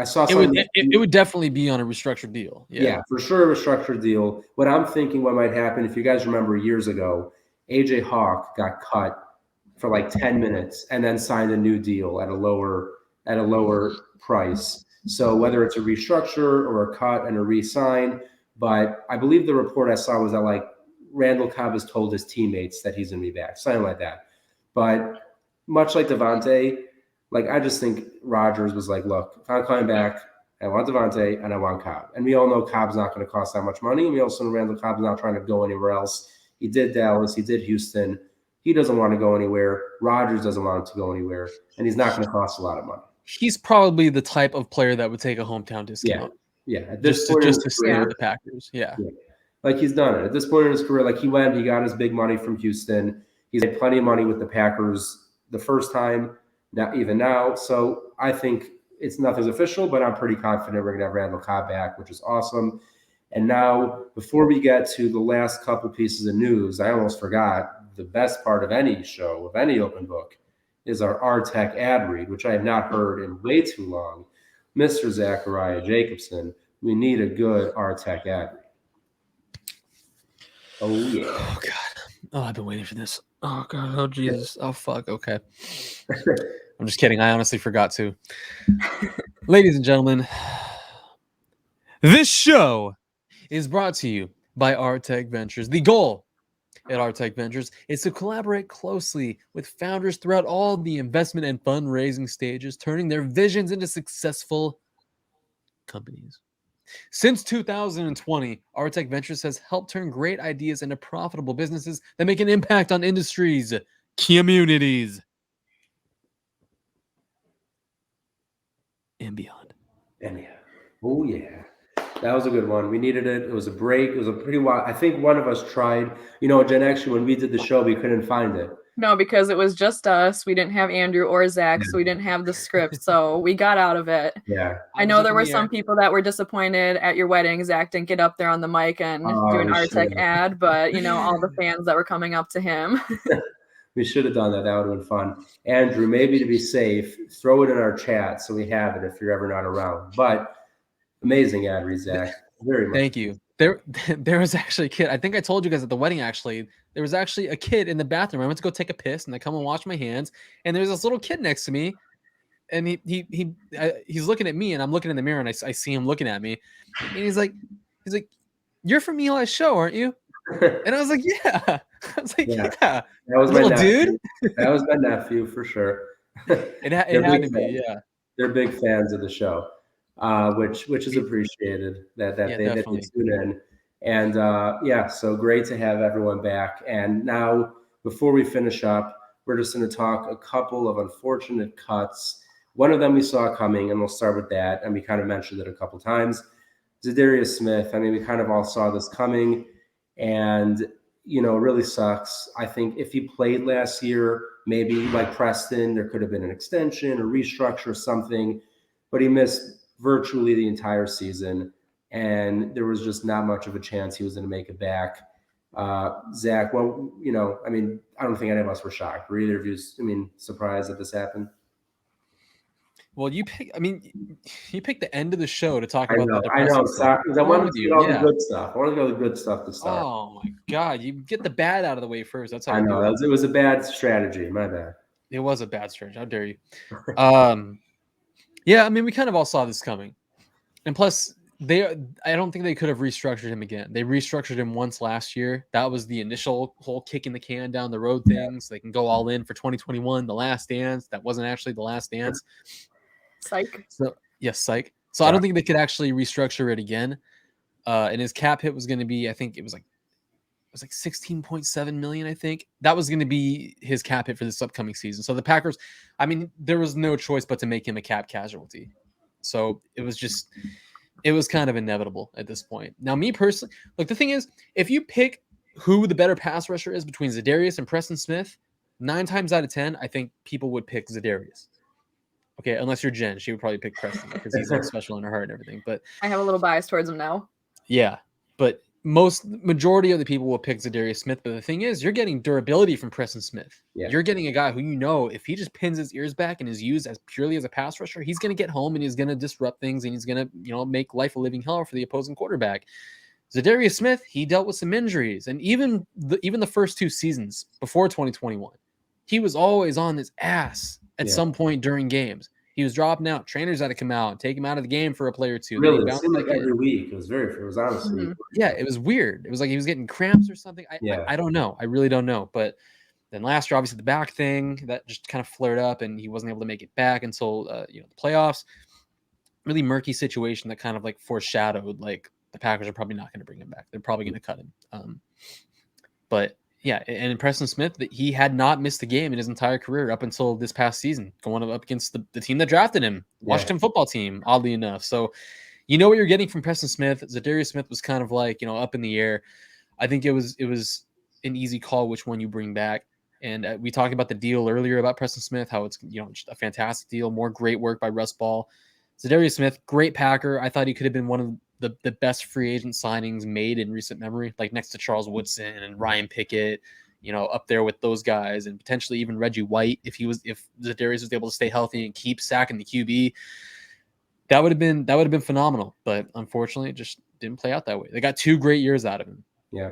saw something.
It would definitely be on a restructured deal.
Yeah, for sure, a restructured deal. What I'm thinking, what might happen, if you guys remember years ago, AJ Hawk got cut for like 10 minutes and then signed a new deal at a lower price. So whether it's a restructure or a cut and a re-sign, but I believe the report I saw was that like Randall Cobb has told his teammates that he's going to be back, something like that. But much like Davante, like, I just think Rodgers was like, look, if I'm coming back, I want Davante and I want Cobb. And we all know Cobb's not going to cost that much money. And we also know Randall Cobb's not trying to go anywhere else. He did Dallas. He did Houston. He doesn't want to go anywhere. Rodgers doesn't want him to go anywhere. And he's not going to cost a lot of money.
He's probably the type of player that would take a hometown discount.
Yeah. At
this point just to stay with the Packers. Yeah.
Like, he's done it. At this point in his career, like, he got his big money from Houston. He's had plenty of money with the Packers the first time. Not even now. So I think nothing's official, but I'm pretty confident we're going to have Randall Cobb back, which is awesome. And now, before we get to the last couple pieces of news, I almost forgot, the best part of any show, of any open book, is our R-Tech ad read, which I have not heard in way too long. Mr. Zachariah Jacobson, we need a good R-Tech ad read. Oh, yeah.
Oh, God. Oh, I've been waiting for this. Oh, God. Oh, Jesus. Oh, fuck. Okay. I'm just kidding. I honestly forgot to. Ladies and gentlemen, this show is brought to you by R-Tech Ventures. The goal at R-Tech Ventures is to collaborate closely with founders throughout all the investment and fundraising stages, turning their visions into successful companies. Since 2020, R-Tech Ventures has helped turn great ideas into profitable businesses that make an impact on industries, communities, and beyond.
And yeah. Oh, yeah. That was a good one. We needed it. It was a break. It was a pretty wild. I think one of us tried. Jen, actually, when we did the show, we couldn't find it.
No, because it was just us. We didn't have Andrew or Zach, so we didn't have the script. So we got out of it.
Yeah.
I know there were some people that were disappointed at your wedding. Zach didn't get up there on the mic and do an R-Tech ad, but all the fans that were coming up to him.
We should have done that. That would have been fun. Andrew, maybe to be safe, throw it in our chat so we have it if you're ever not around. But amazing ad read, Zach. Very much.
Thank you. There was actually a kid. I think I told you guys at the wedding, actually, there was actually a kid in the bathroom. I went to go take a piss and I come and wash my hands. And there's this little kid next to me. And he's looking at me and I'm looking in the mirror and I see him looking at me. And he's like, you're from Eli's show, aren't you? And I was like, yeah. I was like, yeah. That
was
little
my nephew.
dude.
That was my nephew for sure.
It had to be, yeah.
They're big fans of the show. Which is appreciated that they tune in. And so great to have everyone back. And now, before we finish up, we're just going to talk a couple of unfortunate cuts. One of them we saw coming, and we'll start with that. And we kind of mentioned it a couple times. Zadarius Smith. I mean, we kind of all saw this coming, and it really sucks. I think if he played last year, maybe like Preston, there could have been an extension or restructure or something, but he missed virtually the entire season, and there was just not much of a chance he was going to make it back. Zach, well, I don't think any of us were shocked. Were either of you, surprised that this happened?
Well, you picked the end of the show to talk about the
I know.
stuff.
I wanted to get all the good stuff. I wanted to go the good stuff to start.
Oh, my God. You get the bad out of the way first. That's how
I know. It was a bad strategy. My bad.
It was a bad strategy. How dare you? Yeah, we kind of all saw this coming. And plus, I don't think they could have restructured him again. They restructured him once last year. That was the initial whole kicking the can down the road thing. So they can go all in for 2021, the last dance. That wasn't actually the last dance.
Psych.
So, yes, psych. So I don't think they could actually restructure it again. And his cap hit was going to be, I think it was like 16.7 million, I think. That was going to be his cap hit for this upcoming season. So the Packers, there was no choice but to make him a cap casualty. So it was kind of inevitable at this point. Now, me personally, look, the thing is, if you pick who the better pass rusher is between Zadarius and Preston Smith, 9 times out of 10, I think people would pick Zadarius. Okay, unless you're Jen, she would probably pick Preston because he's like special in her heart and everything. But
I have a little bias towards him now.
Yeah, but majority of the people will pick Zadarius Smith. But the thing is, you're getting durability from Preston Smith. Yeah. You're getting a guy who, if he just pins his ears back and is used as purely as a pass rusher, he's going to get home and he's going to disrupt things and he's going to, make life a living hell for the opposing quarterback. Zadarius Smith, he dealt with some injuries, and even the first 2 seasons before 2021, he was always on his ass at some point during games. He was dropping out. Trainers had to come out and take him out of the game for a play or two.
Really, it seemed like every week. It was honestly.
Yeah, it was weird. It was like he was getting cramps or something. I don't know. I really don't know. But then last year, obviously, the back thing that just kind of flared up, and he wasn't able to make it back until the playoffs. Really murky situation that kind of like foreshadowed like the Packers are probably not going to bring him back. They're probably going to cut him. But yeah, and Preston Smith, he had not missed a game in his entire career up until this past season, going up against the team that drafted him, Washington football team, oddly enough. So you know what you're getting from Preston Smith. Zadarius Smith was kind of like, up in the air. I think it was an easy call which one you bring back. And we talked about the deal earlier about Preston Smith, how it's just a fantastic deal, more great work by Russ Ball. Zadarius Smith, great Packer. I thought he could have been one of the best free agent signings made in recent memory, like next to Charles Woodson and Ryan Pickett, up there with those guys, and potentially even Reggie White if Zadarius was able to stay healthy and keep sacking the QB. That would have been phenomenal, but unfortunately, it just didn't play out that way. They got 2 great years out of him.
Yeah,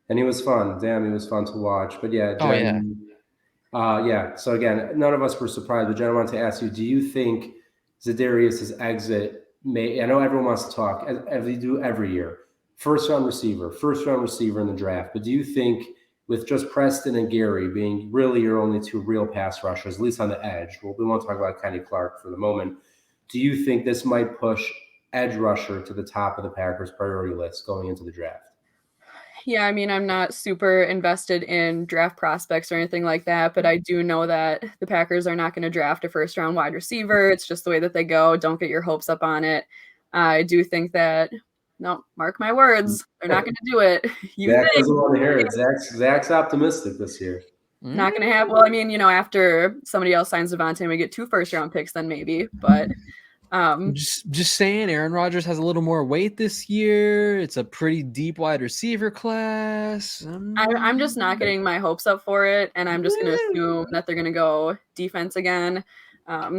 and he was fun. Damn, he was fun to watch. But yeah, Jen, yeah. So again, none of us were surprised. But Jen, I wanted to ask you: do you think Zadarius' exit may? I know everyone wants to talk, as they do every year. First round receiver in the draft. But do you think, with just Preston and Gary being really your only 2 real pass rushers, at least on the edge, we won't talk about Kenny Clark for the moment, do you think this might push edge rusher to the top of the Packers priority list going into the draft?
Yeah, I mean, I'm not super invested in draft prospects or anything like that, but I do know that the Packers are not going to draft a first-round wide receiver. It's just the way that they go. Don't get your hopes up on it. I do think that, no, mark my words, they're not going to do it.
Zach doesn't want to hear it. Zach's optimistic this year.
Not going to happen. Well, I mean, after somebody else signs Davante and we get 2 first-round picks, then maybe, but
just saying, Aaron Rodgers has a little more weight this year. It's a pretty deep wide receiver class.
I'm just not getting my hopes up for it, and I'm just going to assume that they're going to go defense again. I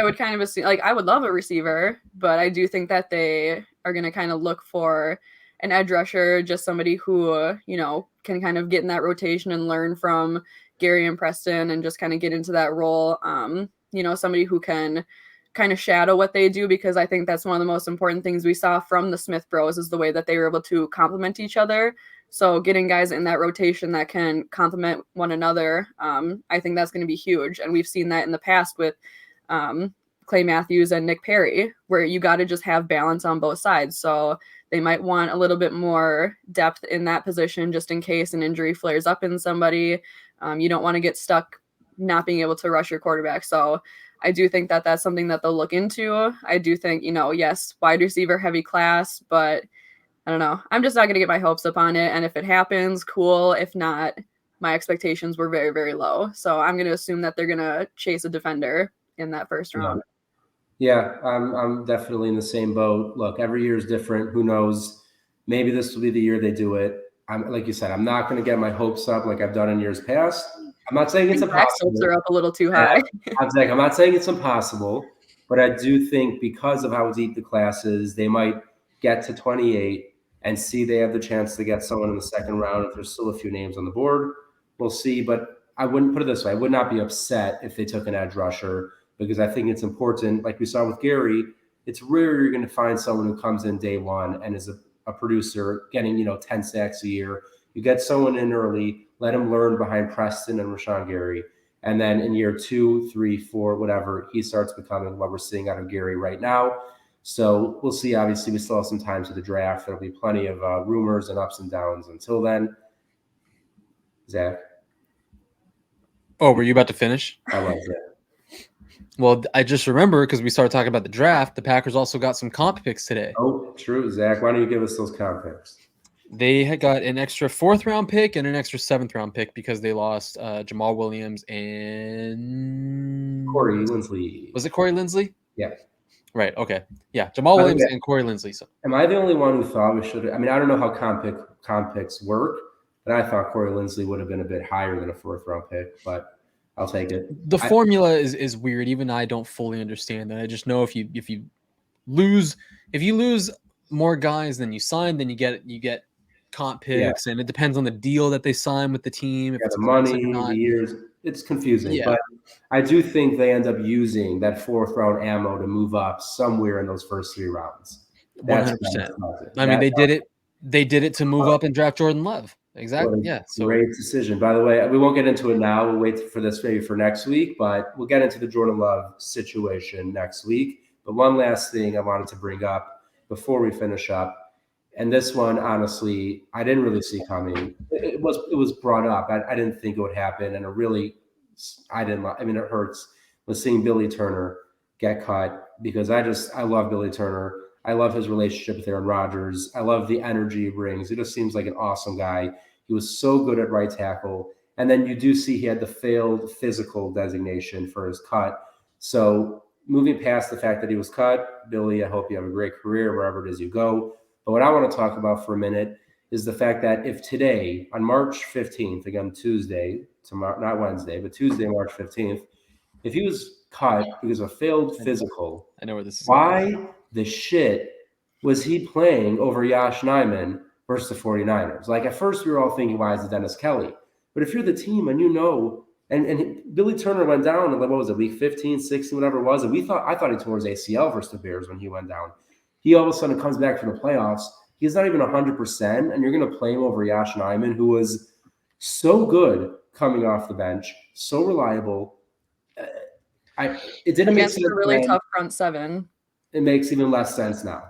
would kind of assume, I would love a receiver, but I do think that they are going to kind of look for an edge rusher, just somebody who, can kind of get in that rotation and learn from Gary and Preston and just kind of get into that role. Somebody who can kind of shadow what they do, because I think that's one of the most important things we saw from the Smith Bros is the way that they were able to complement each other. So getting guys in that rotation that can complement one another, I think that's going to be huge. And we've seen that in the past with Clay Matthews and Nick Perry, where you got to just have balance on both sides. So they might want a little bit more depth in that position just in case an injury flares up in somebody. You don't want to get stuck not being able to rush your quarterback. So I do think that that's something that they'll look into. I do think, yes, wide receiver heavy class, but I don't know. I'm just not going to get my hopes up on it. And if it happens, cool. If not, my expectations were very, very low. So I'm going to assume that they're going to chase a defender in that first round.
Yeah, I'm definitely in the same boat. Look, every year is different. Who knows? Maybe this will be the year they do it. Like you said, I'm not going to get my hopes up like I've done in years past. I'm not saying it's impossible.
Hopes are up a little too high.
I'm not saying it's impossible, but I do think because of how deep the class is, they might get to 28 and see they have the chance to get someone in the second round if there's still a few names on the board. We'll see, but I wouldn't put it this way. I would not be upset if they took an edge rusher, because I think it's important. Like we saw with Gary, it's rare you're going to find someone who comes in day one and is a producer getting, 10 sacks a year. You get someone in early, let him learn behind Preston and Rashawn Gary. And then in year 2, 3, 4, whatever, he starts becoming what we're seeing out of Gary right now. So we'll see. Obviously, we still have some time to the draft. There'll be plenty of rumors and ups and downs until then. Zach?
Oh, were you about to finish?
I love that.
Well, I just remember, because we started talking about the draft, the Packers also got some comp picks today.
Oh, true. Zach, why don't you give us those comp picks?
They had got an extra 4th-round pick and an extra 7th-round pick because they lost Jamal Williams and
Corey Linsley.
Was it Corey Linsley?
Yeah.
Right. Okay. Yeah. Jamal Williams and Corey Linsley. So.
Am I the only one who thought we should? I mean, I don't know how comp picks work, but I thought Corey Linsley would have been a bit higher than a 4th-round pick, but I'll take it.
The formula is weird. Even I don't fully understand that. I just know if you lose more guys than you sign, then you get comp picks, and it depends on the deal that they sign with the team. If it's
the money, the years, it's confusing. Yeah. But I do think they end up using that 4th-round ammo to move up somewhere in those first 3 rounds.
100%. I mean, they did it to move up and draft Jordan Love. Exactly. Yeah. So
great decision. By the way, we won't get into it now. We'll wait for this maybe for next week, but we'll get into the Jordan Love situation next week. But one last thing I wanted to bring up before we finish up. And this one, honestly, I didn't really see coming. It was brought up. I didn't think it would happen, and it hurts with seeing Billy Turner get cut, because I love Billy Turner. I love his relationship with Aaron Rodgers. I love the energy he brings. He just seems like an awesome guy. He was so good at right tackle, and then you do see he had the failed physical designation for his cut. So moving past the fact that he was cut, Billy, I hope you have a great career wherever it is you go. But what I want to talk about for a minute is the fact that if today, on March 15th, again, Tuesday, tomorrow, not Wednesday, but Tuesday, March 15th, if he was cut because of a failed physical,
I know where this is going.
why the shit was he playing over Josh Nijman versus the 49ers? Like, at first, we were all thinking, why is it Dennis Kelly? But if you're the team and you know, and Billy Turner went down in, what was it, week 15, 16, whatever it was, and I thought he tore his ACL versus the Bears when he went down. He all of a sudden comes back for the playoffs. He's not even 100%, and you're going to play him over Josh Nijman, who was so good coming off the bench, so reliable. It didn't make
Against
sense
a really
then.
tough front seven.
It makes even less sense now.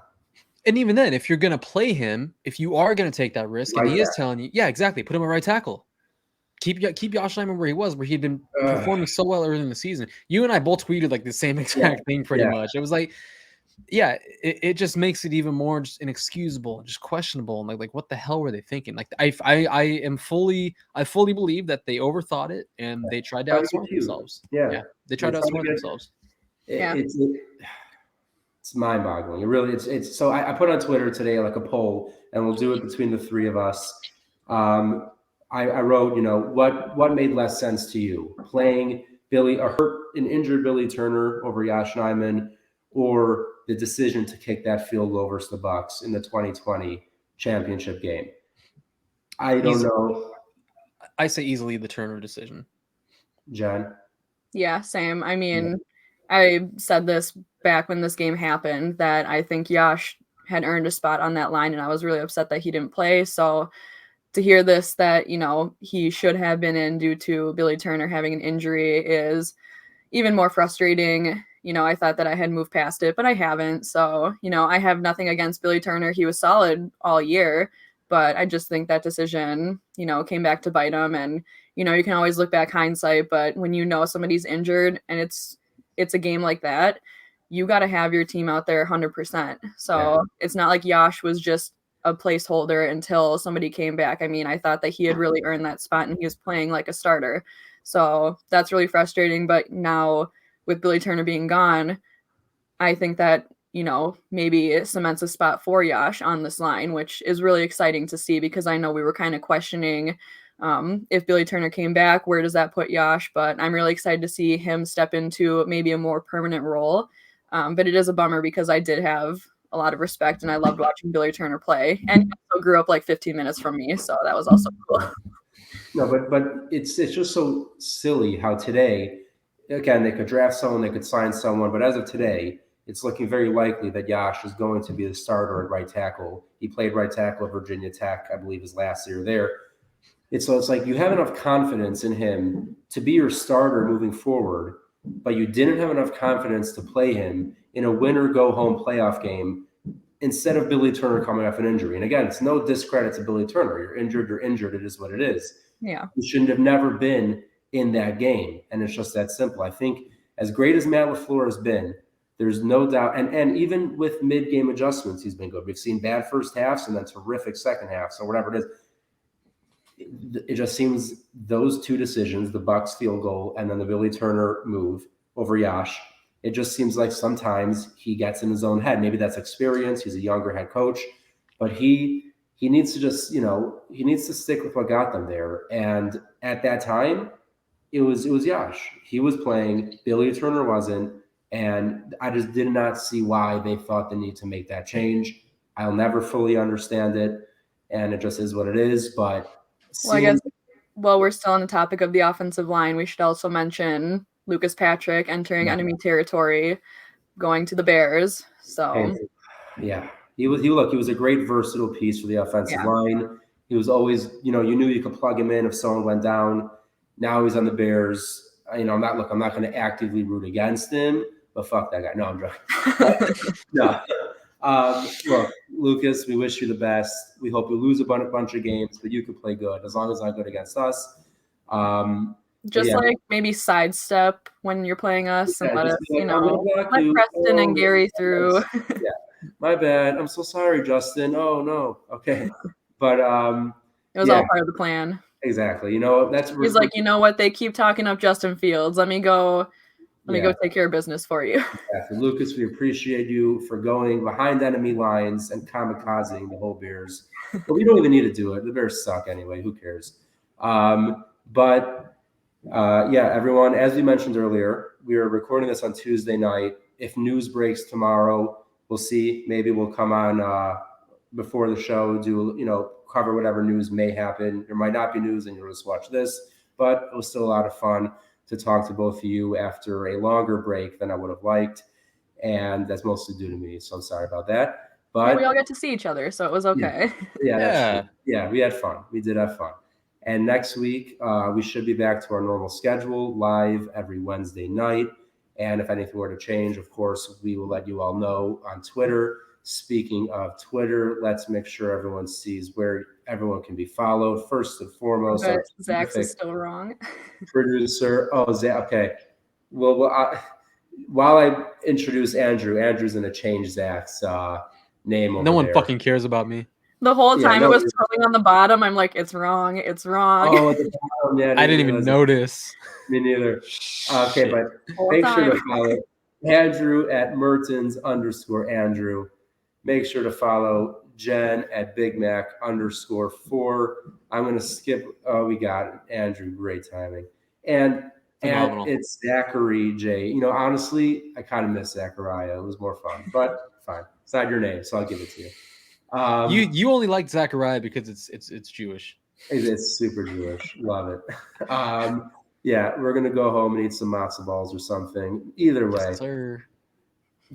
And even then, if you're going to play him, if you are going to take that risk, and
Right
he is telling you, yeah, exactly, put him at right tackle. Keep Josh Nijman where he was, where he'd been performing so well early in the season. You and I both tweeted like the same exact thing pretty much. It was like, yeah, it just makes it even more just inexcusable and just questionable. And like what the hell were they thinking? Like I fully believe that they overthought it and they tried to outsmart themselves.
Yeah.
They tried to outsmart themselves.
It's mind-boggling. It really it's so I put on Twitter today like a poll, and we'll do it between the three of us. I wrote, what made less sense to you? Playing an injured Billy Turner over Josh Nijman, or the decision to kick that field goal versus the Bucs in the 2020 championship game? I don't know.
I say easily the Turner decision.
Jen?
Yeah, same. I mean, I said this back when this game happened, that I think Josh had earned a spot on that line, and I was really upset that he didn't play. So to hear this, that, he should have been in due to Billy Turner having an injury, is even more frustrating. I thought that I had moved past it, but I haven't. So, I have nothing against Billy Turner. He was solid all year, but I just think that decision, came back to bite him. And, you can always look back hindsight, but when somebody's injured and it's a game like that, you got to have your team out there 100%. So It's not like Josh was just a placeholder until somebody came back. I mean, I thought that he had really earned that spot and he was playing like a starter. So that's really frustrating. But now with Billy Turner being gone, I think that, maybe it cements a spot for Josh on this line, which is really exciting to see, because I know we were kind of questioning if Billy Turner came back, where does that put Josh? But I'm really excited to see him step into maybe a more permanent role. But it is a bummer, because I did have a lot of respect and I loved watching Billy Turner play, and he also grew up like 15 minutes from me. So that was also cool.
No, but it's just so silly how today, again, they could draft someone, they could sign someone, but as of today, it's looking very likely that Josh is going to be the starter at right tackle. He played right tackle at Virginia Tech, I believe, his last year there. It's like you have enough confidence in him to be your starter moving forward, but you didn't have enough confidence to play him in a win-or-go-home playoff game instead of Billy Turner coming off an injury. And again, it's no discredit to Billy Turner. You're injured. It is what it is.
Yeah.
You shouldn't have never been in that game, and it's just that simple. I think as great as Matt LaFleur has been, there's no doubt, and even with mid-game adjustments, he's been good. We've seen bad first halves and then terrific second half. So whatever it is, it just seems those two decisions, the Bucs field goal and then the Billy Turner move over Josh, it just seems like sometimes he gets in his own head. Maybe that's experience. He's a younger head coach, but he needs to just, he needs to stick with what got them there. And at that time, it was Josh. He was playing, Billy Turner wasn't, and I just did not see why they thought the need to make that change. I'll never fully understand it, and it just is what it is. But
well, I guess while we're still on the topic of the offensive line, we should also mention Lucas Patrick entering enemy territory, going to the Bears. So
yeah, he was a great versatile piece for the offensive line. He was always, you knew you could plug him in if someone went down. Now he's on the Bears. I'm not going to actively root against him, but fuck that guy. No, I'm joking. No. Look, Lucas, we wish you the best. We hope you lose a bunch of games, but you could play good as long as not good against us.
Like maybe sidestep when you're playing us and let us, let Preston and Gary through.
Yeah, my bad. I'm so sorry, Justin. Oh no. Okay, but
it was all part of the plan.
Exactly. That's
he's like, what? They keep talking up Justin Fields. Let me go Let me go take care of business for you.
Exactly. Lucas, we appreciate you for going behind enemy lines and kamikazing the whole Bears. But we don't even need to do it. The Bears suck anyway. Who cares? Everyone, as we mentioned earlier, we are recording this on Tuesday night. If news breaks tomorrow, we'll see. Maybe we'll come on before the show, cover whatever news may happen. There might not be news and you'll just watch this, but it was still a lot of fun to talk to both of you after a longer break than I would have liked. And that's mostly due to me. So I'm sorry about that. But
we all get to see each other, so it was okay.
Yeah, we had fun. We did have fun. And next week, we should be back to our normal schedule, live every Wednesday night. And if anything were to change, of course, we will let you all know on Twitter. Speaking of Twitter, let's make sure everyone sees where everyone can be followed. First and foremost,
Zach's is still wrong.
Producer. Oh, Zach. Okay. Well, while I introduce Andrew's going to change Zach's name.
No one fucking cares about me.
The whole time it was scrolling on the bottom. I'm like, it's wrong. It's wrong.
Oh, at the bottom, yeah,
I didn't even notice.
Me neither. Okay, but make sure to follow Andrew at Mertens_Andrew. Make sure to follow Jen at BigMac_4. I'm going to skip. Oh, we got it. Andrew. Great timing. And it's Zachary J. Honestly, I kind of miss Zachariah. It was more fun, but fine. It's not your name, so I'll give it to you.
You only like Zachariah because it's Jewish.
It's super Jewish. Love it. We're going to go home and eat some matzo balls or something. Either way.
Yes, sir.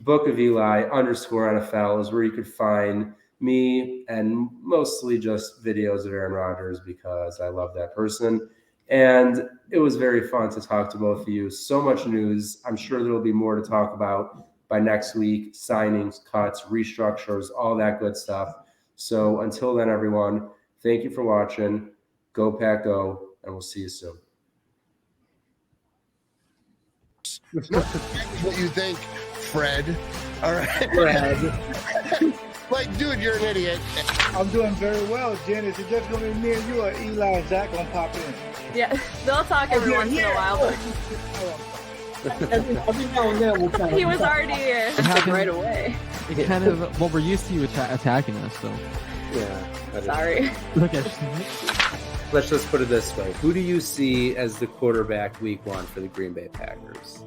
Book of Eli _NFL is where you could find me and mostly just videos of Aaron Rodgers because I love that person. And it was very fun to talk to both of you. So much news. I'm sure there will be more to talk about by next week. Signings, cuts, restructures, all that good stuff. So until then, everyone, thank you for watching. Go Pack Go, and we'll see you soon.
What you think, Fred? All right.
Fred.
Like, dude, you're an idiot.
I'm doing very well, Jen. Is it just going to be me and you, or Eli and Zach going to pop in?
Yeah, they'll talk every once in a while. But he was already right away.
It kind of what we're used to you attacking us, so.
Yeah.
Sorry.
Look at
Let's just put it this way. Who do you see as the quarterback week 1 for the Green Bay Packers?